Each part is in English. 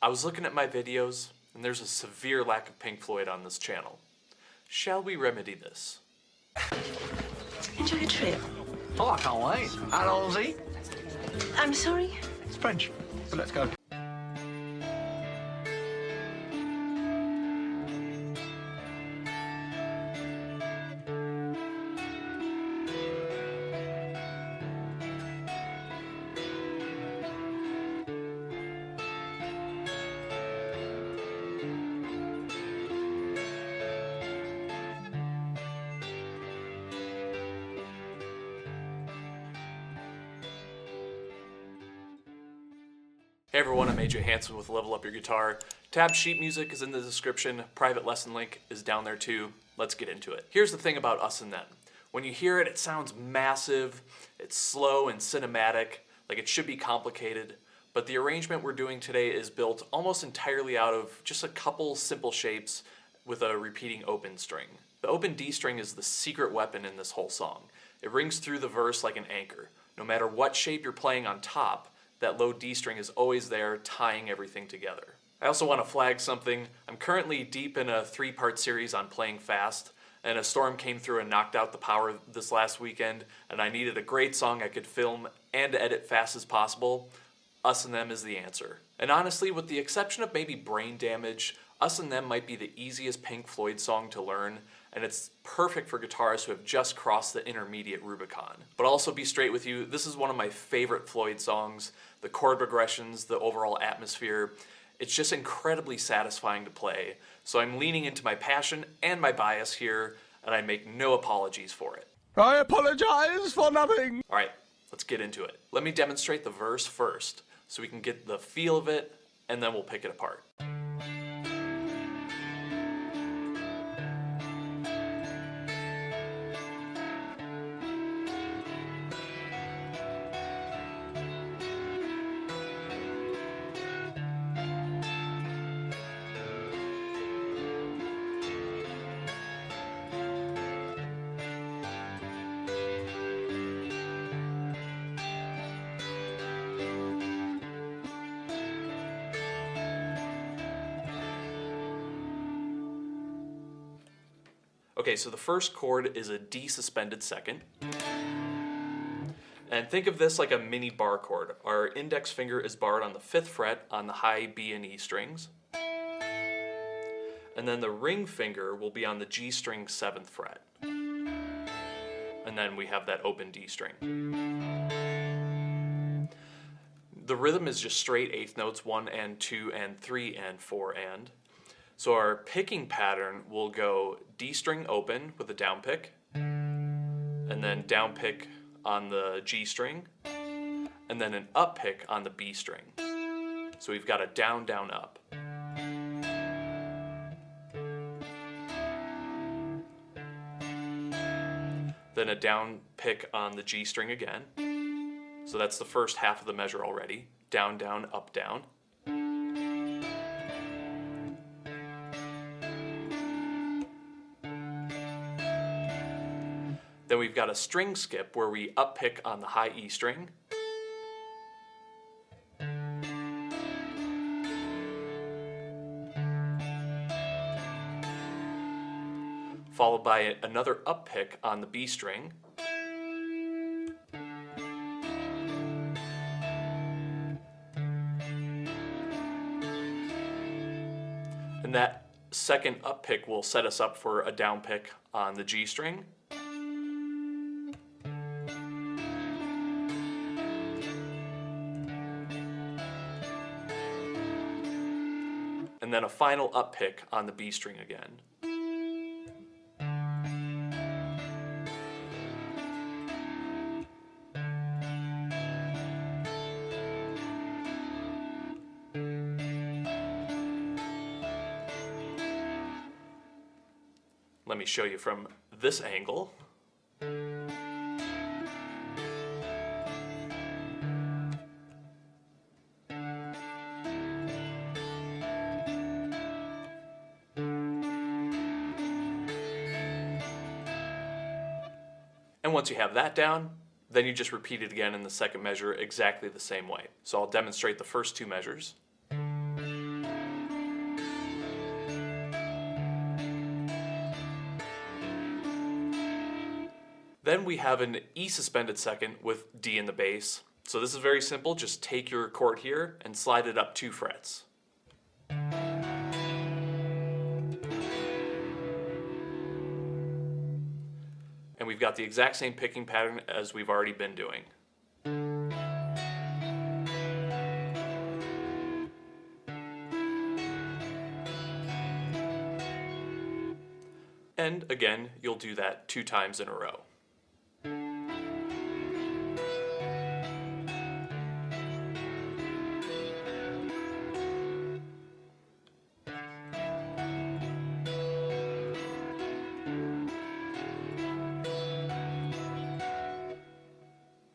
I was looking at my videos, and there's a severe lack of Pink Floyd on this channel. Shall we remedy this? Enjoy your trip. Oh, I can't wait. Allons-y. I'm sorry? It's French, so let's go. Hey everyone, I'm Major Hansen with Level Up Your Guitar. Tab sheet music is in the description, private lesson link is down there too. Let's get into it. Here's the thing about Us and Them. When you hear it, it sounds massive, it's slow and cinematic, like it should be complicated, but the arrangement we're doing today is built almost entirely out of just a couple simple shapes with a repeating open string. The open D string is the secret weapon in this whole song. It rings through the verse like an anchor. No matter what shape you're playing on top, that low D string is always there, tying everything together. I also want to flag something. I'm currently deep in a 3-part series on playing fast, and a storm came through and knocked out the power this last weekend, and I needed a great song I could film and edit fast as possible. Us and Them is the answer. And honestly, with the exception of maybe Brain Damage, Us and Them might be the easiest Pink Floyd song to learn, and it's perfect for guitarists who have just crossed the intermediate Rubicon. But I'll also be straight with you, this is one of my favorite Floyd songs. The chord progressions, the overall atmosphere, it's just incredibly satisfying to play. So I'm leaning into my passion and my bias here, and I make no apologies for it. I apologize for nothing. All right, let's get into it. Let me demonstrate the verse first, so we can get the feel of it, and then we'll pick it apart. Okay, so the first chord is a D suspended second. And think of this like a mini-barre chord. Our index finger is barred on the 5th fret on the high B and E strings. And then the ring finger will be on the G string 7th fret. And then we have that open D string. The rhythm is just straight 8th notes, 1 and 2 and 3 and 4 and. So our picking pattern will go D string open with a down pick, and then down pick on the G string, and then an up pick on the B string. So we've got a down, down, up. Then a down pick on the G string again. So that's the first half of the measure already. Down, down, up, down. Then we've got a string skip where we up pick on the high E string. Followed by another up pick on the B string. And that second up pick will set us up for a down pick on the G string. And then a final up pick on the B string again. Let me show you from this angle. And once you have that down, then you just repeat it again in the second measure exactly the same way. So I'll demonstrate the first two measures. Then we have an E suspended second with D in the bass. So this is very simple. Just take your chord here and slide it up 2 frets. And we've got the exact same picking pattern as we've already been doing. And again, you'll do that 2 times in a row.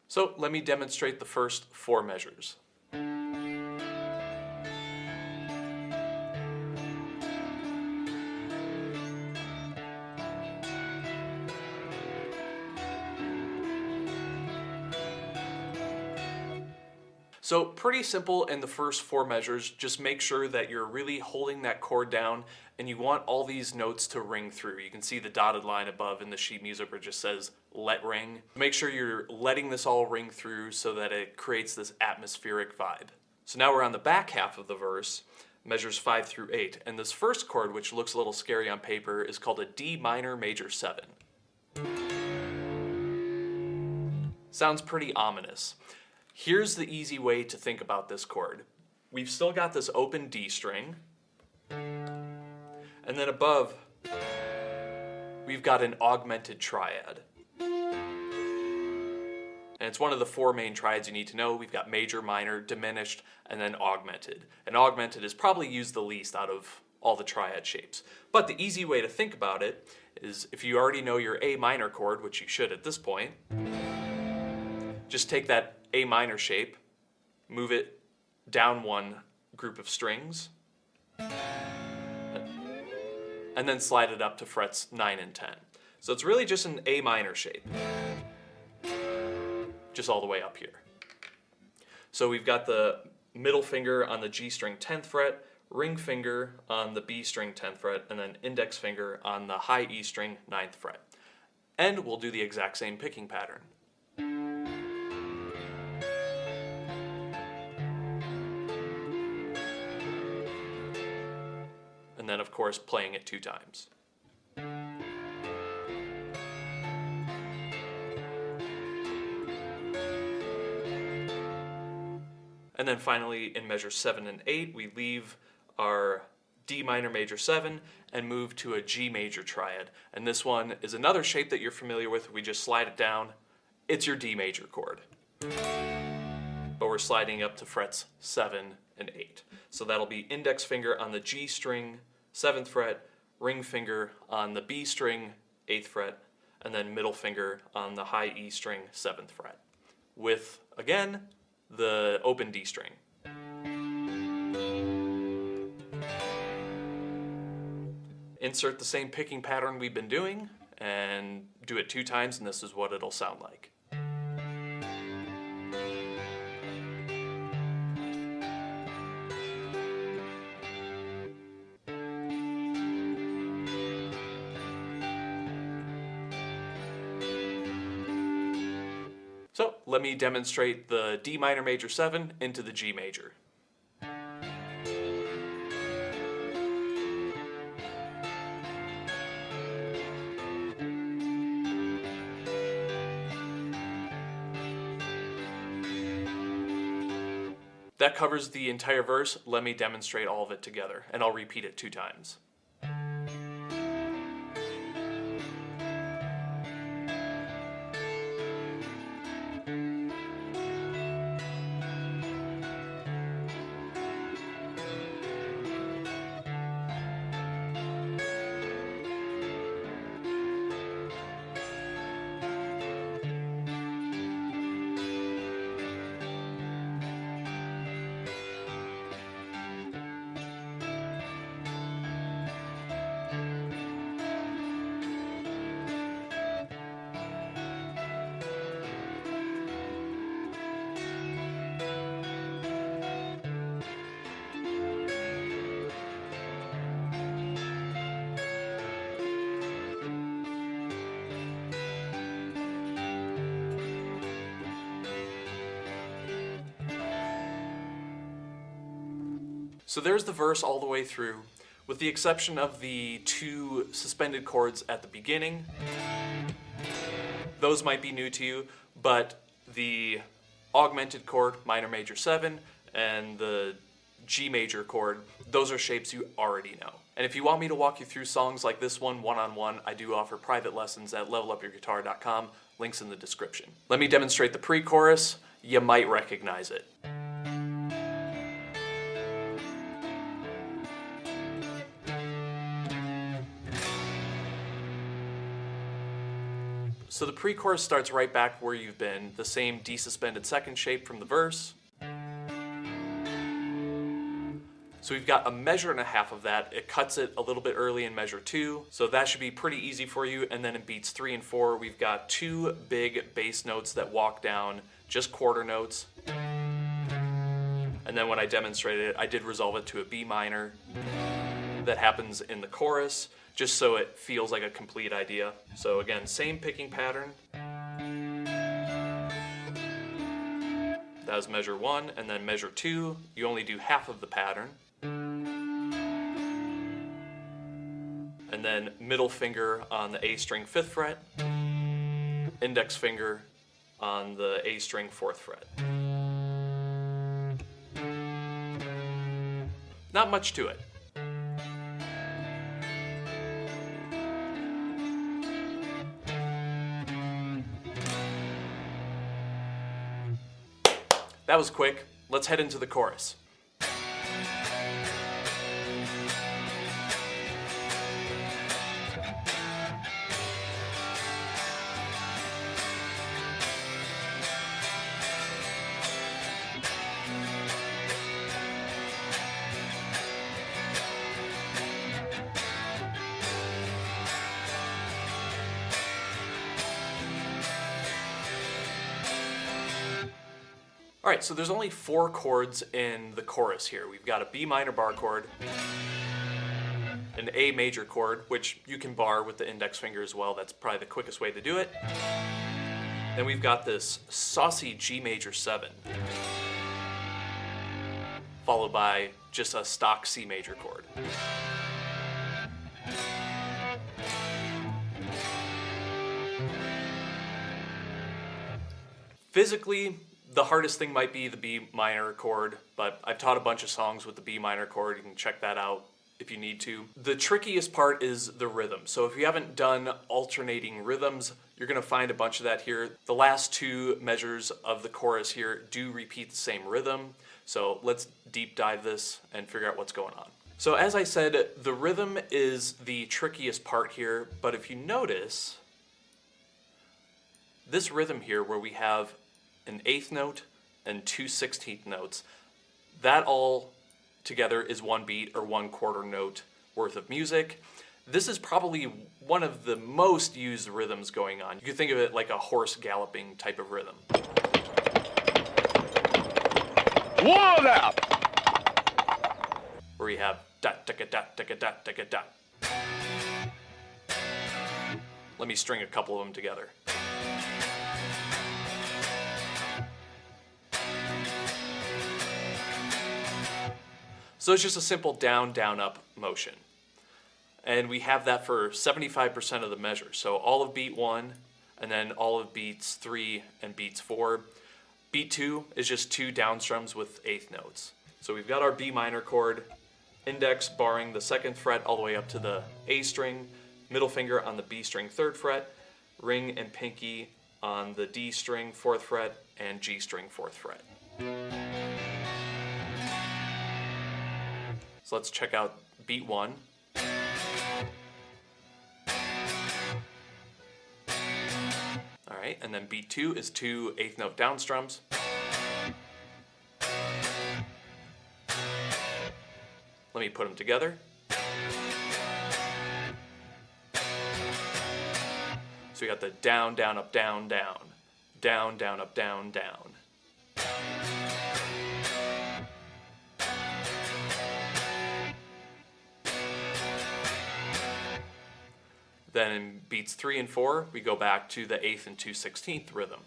So let me demonstrate the first 4 measures. So pretty simple in the first 4 measures. Just make sure that you're really holding that chord down and you want all these notes to ring through. You can see the dotted line above in the sheet music where it just says let ring. Make sure you're letting this all ring through so that it creates this atmospheric vibe. So now we're on the back half of the verse, measures 5 through 8. And this first chord, which looks a little scary on paper, is called a D minor major 7. Sounds pretty ominous. Here's the easy way to think about this chord. We've still got this open D string, and then above, we've got an augmented triad. And it's one of the 4 main triads you need to know. We've got major, minor, diminished, and then augmented. And augmented is probably used the least out of all the triad shapes. But the easy way to think about it is if you already know your A minor chord, which you should at this point, just take that A minor shape, move it down 1 group of strings, and then slide it up to frets 9 and 10. So it's really just an A minor shape, just all the way up here. So we've got the middle finger on the G string 10th fret, ring finger on the B string 10th fret, and then index finger on the high E string 9th fret. And we'll do the exact same picking pattern. And then, of course, playing it 2 times. And then finally, in measures 7 and 8, we leave our D minor major 7 and move to a G major triad. And this one is another shape that you're familiar with. We just slide it down. It's your D major chord. But we're sliding up to frets 7 and 8. So that'll be index finger on the G string 7th fret, ring finger on the B string 8th fret, and then middle finger on the high E string 7th fret, with, again, the open D string. Insert the same picking pattern we've been doing, and do it 2 times, and this is what it'll sound like. So let me demonstrate the D minor major 7 into the G major. That covers the entire verse. Let me demonstrate all of it together, and I'll repeat it 2 times. So there's the verse all the way through, with the exception of the 2 suspended chords at the beginning. Those might be new to you, but the augmented chord, minor major 7, and the G major chord, those are shapes you already know. And if you want me to walk you through songs like this one-on-one, I do offer private lessons at levelupyourguitar.com, links in the description. Let me demonstrate the pre-chorus. You might recognize it. So the pre-chorus starts right back where you've been, the same D suspended second shape from the verse. So we've got a measure and a half of that. It cuts it a little bit early in measure 2, so that should be pretty easy for you. And then in beats 3 and 4, we've got 2 big bass notes that walk down, just quarter notes. And then when I demonstrated it, I did resolve it to a B minor that happens in the chorus, just so it feels like a complete idea. So again, same picking pattern. That was measure 1, and then measure 2, you only do half of the pattern. And then middle finger on the A string 5th fret, index finger on the A string 4th fret. Not much to it. That was quick. Let's head into the chorus. All right, so there's only 4 chords in the chorus here. We've got a B minor bar chord, an A major chord, which you can bar with the index finger as well. That's probably the quickest way to do it. Then we've got this saucy G major 7, followed by just a stock C major chord. Physically, the hardest thing might be the B minor chord, but I've taught a bunch of songs with the B minor chord. You can check that out if you need to. The trickiest part is the rhythm. So if you haven't done alternating rhythms, you're going to find a bunch of that here. The last 2 measures of the chorus here do repeat the same rhythm. So let's deep dive this and figure out what's going on. So as I said, the rhythm is the trickiest part here, but if you notice, this rhythm here where we have an 8th note and 2 16th notes, that all together is 1 beat or 1/4 note worth of music. This is probably one of the most used rhythms going on. You can think of it like a horse galloping type of rhythm. What up? Where we have da da da da da da da da. Let me string a couple of them together. So it's just a simple down, down, up motion. And we have that for 75% of the measure. So all of beat 1, and then all of beats 3 and beats 4. Beat 2 is just 2 down strums with 8th notes. So we've got our B minor chord, index barring the 2nd fret all the way up to the A string, middle finger on the B string 3rd fret, ring and pinky on the D string 4th fret, and G string 4th fret. So let's check out beat 1. All right, and then beat 2 is 2 8th note down strums. Let me put them together. So we got the down, down, up, down, down. Down, down, up, down, down. Then in beats 3 and 4, we go back to the 8th and 2 16th rhythm.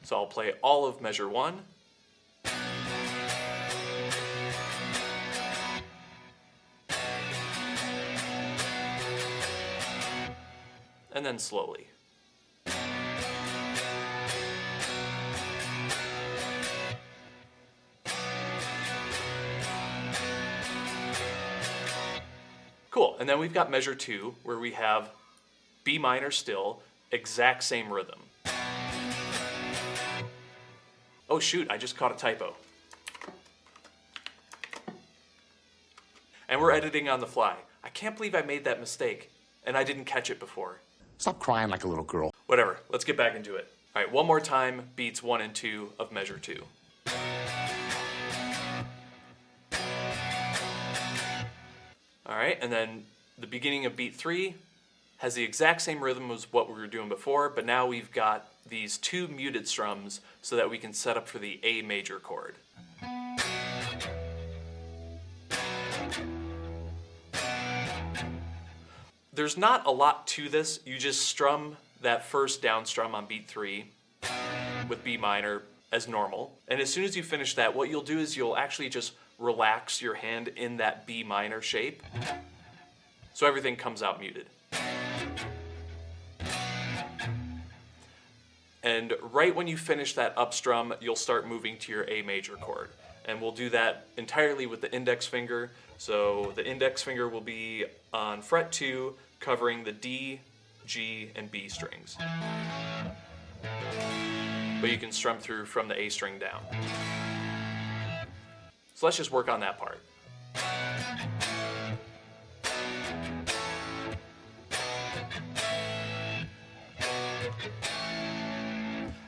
So I'll play all of measure 1. And then slowly. Cool, and then we've got measure 2, where we have B minor still, exact same rhythm. Oh shoot, I just caught a typo. And we're editing on the fly. I can't believe I made that mistake, and I didn't catch it before. Stop crying like a little girl. Whatever, let's get back into it. All right, one more time, beats 1 and 2 of measure 2. All right, and then the beginning of beat 3 has the exact same rhythm as what we were doing before, but now we've got these 2 muted strums so that we can set up for the A major chord. There's not a lot to this. You just strum that first down strum on beat 3 with B minor as normal. And as soon as you finish that, what you'll do is you'll actually just relax your hand in that B minor shape, so everything comes out muted. And right when you finish that up strum, you'll start moving to your A major chord. And we'll do that entirely with the index finger. So the index finger will be on fret 2, covering the D, G, and B strings. But you can strum through from the A string down. So let's just work on that part.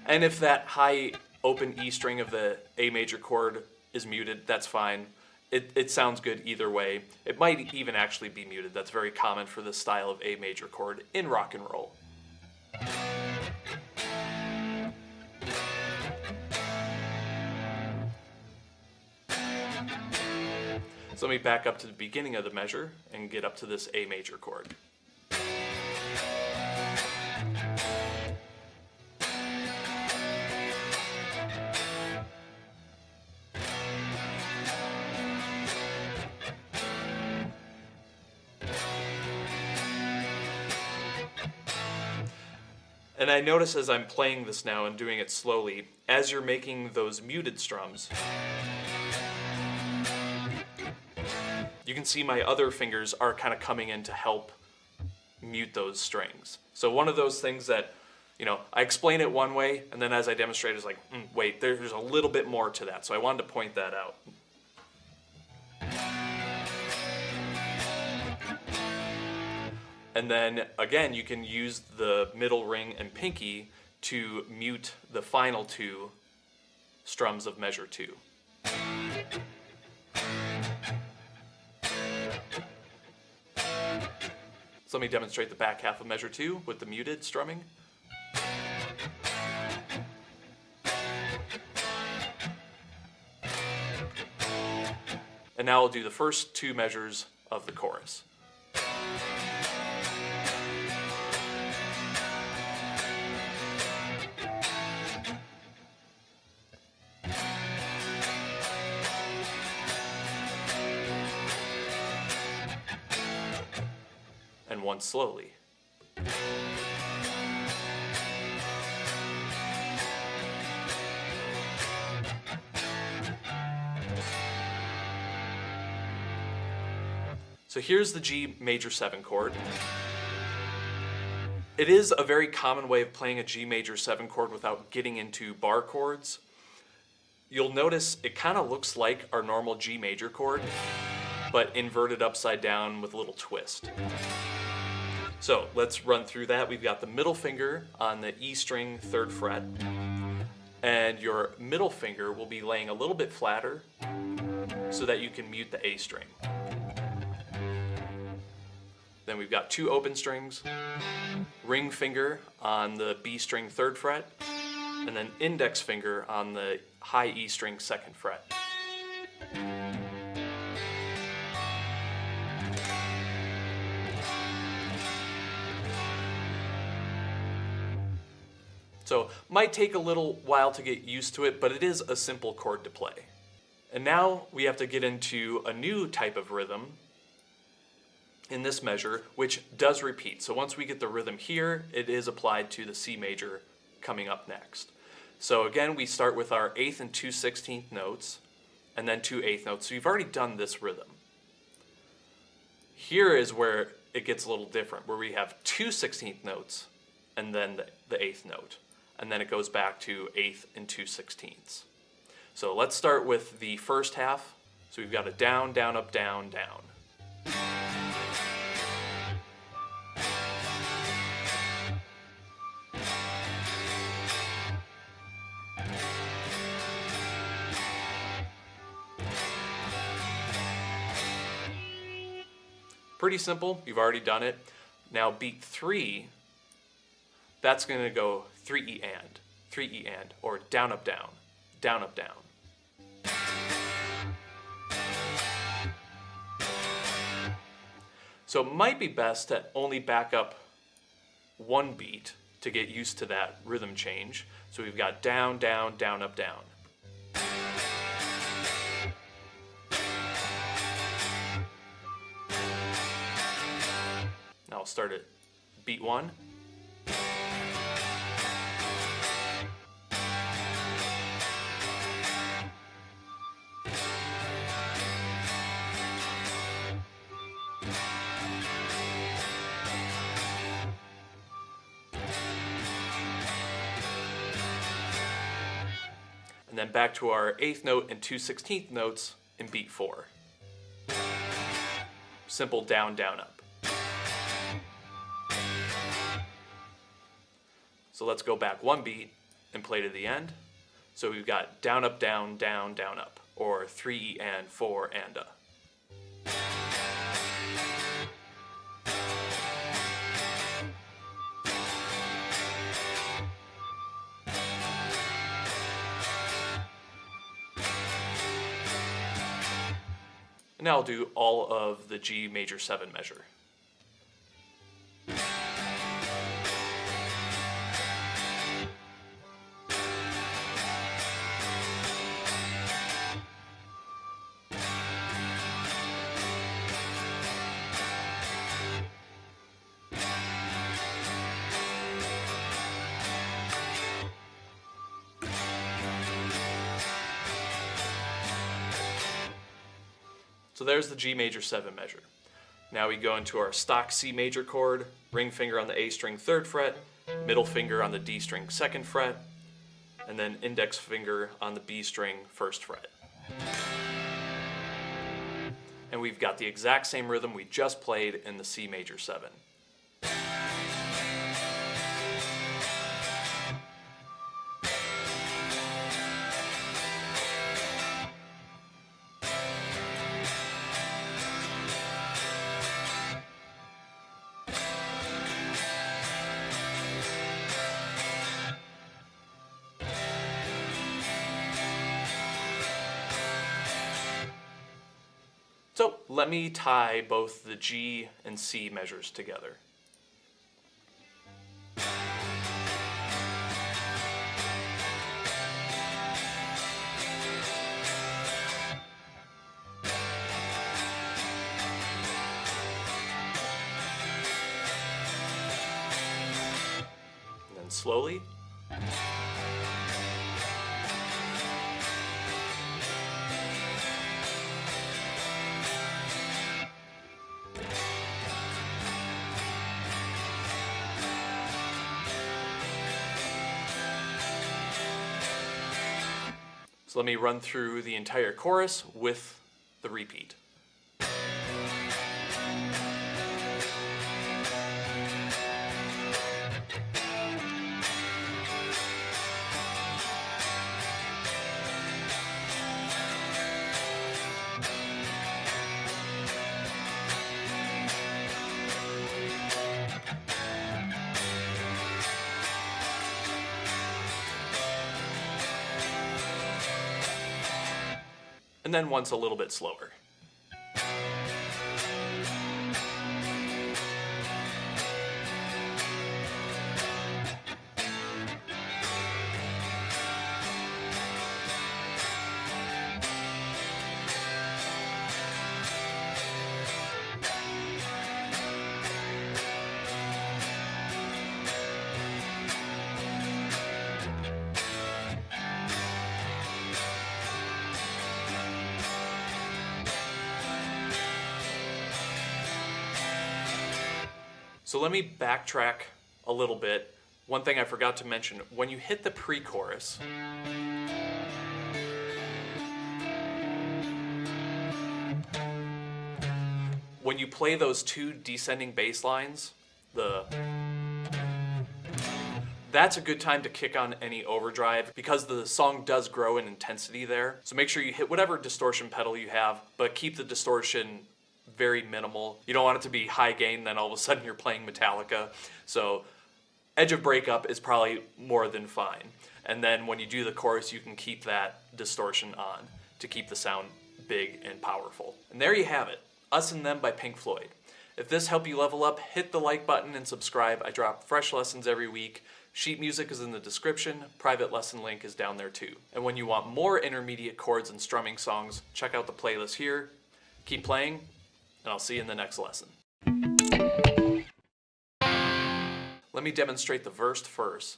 And if that high open E string of the A major chord is muted, that's fine. It sounds good either way. It might even actually be muted. That's very common for this style of A major chord in rock and roll. So let me back up to the beginning of the measure and get up to this A major chord. And I notice as I'm playing this now and doing it slowly, as you're making those muted strums, you can see my other fingers are kind of coming in to help mute those strings. So one of those things that, I explain it one way, and then as I demonstrate, it's like, wait, there's a little bit more to that. So I wanted to point that out. And then, again, you can use the middle ring and pinky to mute the final 2 strums of measure 2. So let me demonstrate the back half of measure 2 with the muted strumming. And now I'll do the first 2 measures of the chorus. And one slowly. So here's the G major 7 chord. It is a very common way of playing a G major 7 chord without getting into bar chords. You'll notice it kind of looks like our normal G major chord, but inverted upside down with a little twist. So let's run through that. We've got the middle finger on the E string 3rd fret, and your middle finger will be laying a little bit flatter so that you can mute the A string. Then we've got 2 open strings, ring finger on the B string 3rd fret, and then index finger on the high E string 2nd fret. So might take a little while to get used to it, but it is a simple chord to play. And now we have to get into a new type of rhythm in this measure, which does repeat. So once we get the rhythm here, it is applied to the C major coming up next. So again, we start with our 8th and 2/16 notes, and then 2 8th notes. So you've already done this rhythm. Here is where it gets a little different, where we have 2/16 notes, and then the 8th note. And then it goes back to 8th and 2/16. So let's start with the first half. So we've got a down, down, up, down, down. Pretty simple, you've already done it. Now beat 3, that's going to go 3 E and, or down, up, down, down, up, down. So it might be best to only back up one beat to get used to that rhythm change. So we've got down, down, down, up, down. Now I'll start at beat 1. And then back to our 8th note and 2/16 notes in beat 4. Simple down, down, up. So let's go back one beat and play to the end. So we've got down, up, down, down, down, up, or 3 E and 4 and a. And now I'll do all of the G major 7 measure. So there's the G major 7 measure. Now we go into our stock C major chord, ring finger on the A string 3rd fret, middle finger on the D string 2nd fret, and then index finger on the B string 1st fret. And we've got the exact same rhythm we just played in the C major 7. So let me tie both the G and C measures together. And then slowly. So let me run through the entire chorus with the repeat. And then once a little bit slower. So let me backtrack a little bit. One thing I forgot to mention, when you hit the pre-chorus, when you play those two descending bass lines, that's a good time to kick on any overdrive because the song does grow in intensity there. So make sure you hit whatever distortion pedal you have, but keep the distortion very minimal. You don't want it to be high gain, then all of a sudden you're playing Metallica. So edge of breakup is probably more than fine. And then when you do the chorus, you can keep that distortion on to keep the sound big and powerful. And there you have it, Us and Them by Pink Floyd. If this helped you level up, hit the like button and subscribe. I drop fresh lessons every week. Sheet music is in the description. Private lesson link is down there too. And when you want more intermediate chords and strumming songs, check out the playlist here. Keep playing, and I'll see you in the next lesson. Let me demonstrate the verse first.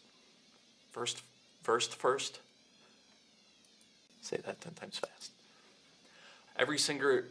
First. Say that 10 times fast. Every singer